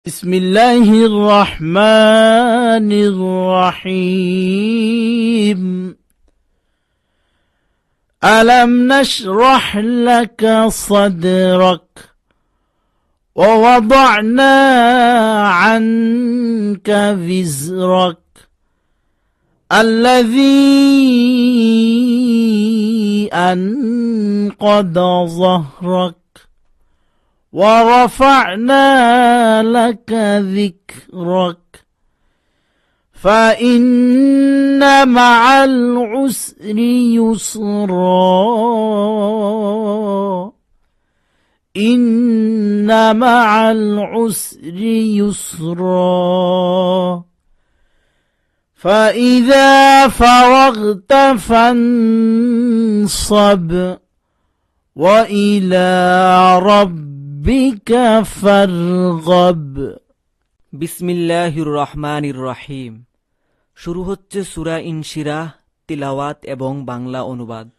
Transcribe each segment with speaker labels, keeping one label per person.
Speaker 1: بسم الله الرحمن الرحيم ألم نشرح لك صدرك ووضعنا عنك وزرك الذي أنقض ظهرك ورفعنا لك ذكرك فإن مع العسر يسرا إن مع العسر يسرا فإذا فرغت فانصب وإلى ربك فارغب
Speaker 2: বিসমিল্লাহির রহমানির রহিম। শুরু হচ্ছে সূরা ইনশিরাহ, তিলাওয়াত এবং বাংলা অনুবাদ।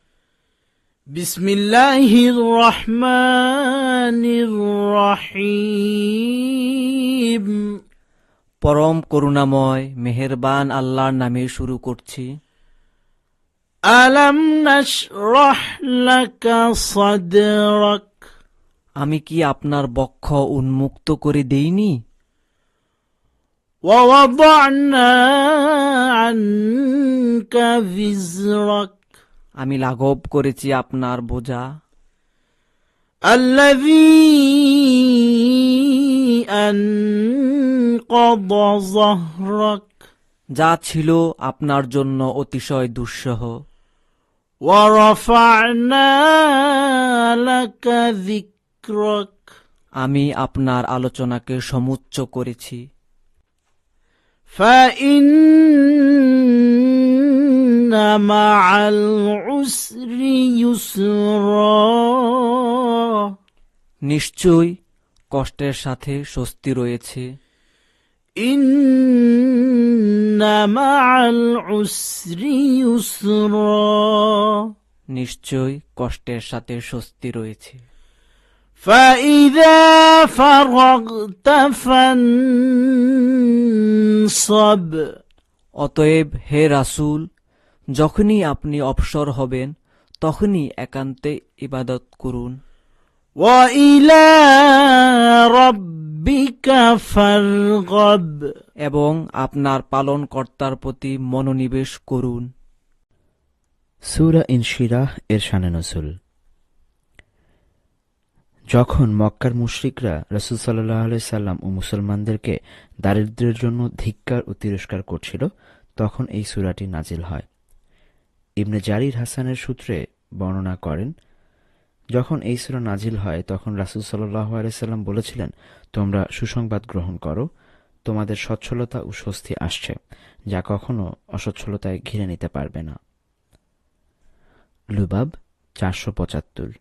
Speaker 1: বিসমিল্লাহির রহমানির রহিম।
Speaker 2: পরম করুণাময় মেহেরবান আল্লাহর নামে শুরু করছি।
Speaker 1: আলাম নাশরাহ লাকা সাদরাক,
Speaker 2: আমি কি আপনার বক্ষ উন্মুক্ত করে দেইনি?
Speaker 1: ওয়াদা'না আনকা বিজরাক,
Speaker 2: আমি লাঘব করেছি আপনার বোঝা।
Speaker 1: আল্লাযী আনকাযা যাহরাক,
Speaker 2: যা ছিল আপনার জন্য অতিশয় দুঃসহ।
Speaker 1: ওয়ারাফা'না লাকা যিকরাক,
Speaker 2: আমি আপনার আলোচনাকে সমুচ্চ করেছি।
Speaker 1: ফাইন্না মা'আল উসরি ইউসরা,
Speaker 2: নিশ্চয় কষ্টের সাথে স্বস্তি রয়েছে।
Speaker 1: ইন্না মা'আল উসরি ইউসরা,
Speaker 2: নিশ্চয় কষ্টের সাথে স্বস্তি রয়েছে।
Speaker 1: فإذا فرغت فانصب,
Speaker 2: অতএব হে রাসূল, যখনই আপনি অবসর হবেন তখনই একান্তে ইবাদত করুন।
Speaker 1: وإلى ربك فارغب,
Speaker 2: এবং আপনার পালনকর্তার প্রতি মনোনিবেশ করুন।
Speaker 3: সূরা ইনশিরাহ এর শানে নজুল। যখন মক্কার মুশরিকরা রাসূল সাল্লাল্লাহু আলাইহি সাল্লাম ও মুসলমানদেরকে দারিদ্র্যের জন্য ধিক্কার ও তিরস্কার করছিল, তখন এই সূরাটি নাজিল হয়। ইবনে জারির হাসানের সূত্রে বর্ণনা করেন, যখন এই সূরা নাজিল হয় তখন রাসূল সাল্লাল্লাহু আলাইহি সাল্লাম বলেছিলেন, তোমরা সুসংবাদ গ্রহণ করো, তোমাদের সচ্ছলতা ও স্বস্তি আসছে, যা কখনো অসচ্ছলতায় ঘিরে নিতে পারবে না। লুবাব 475।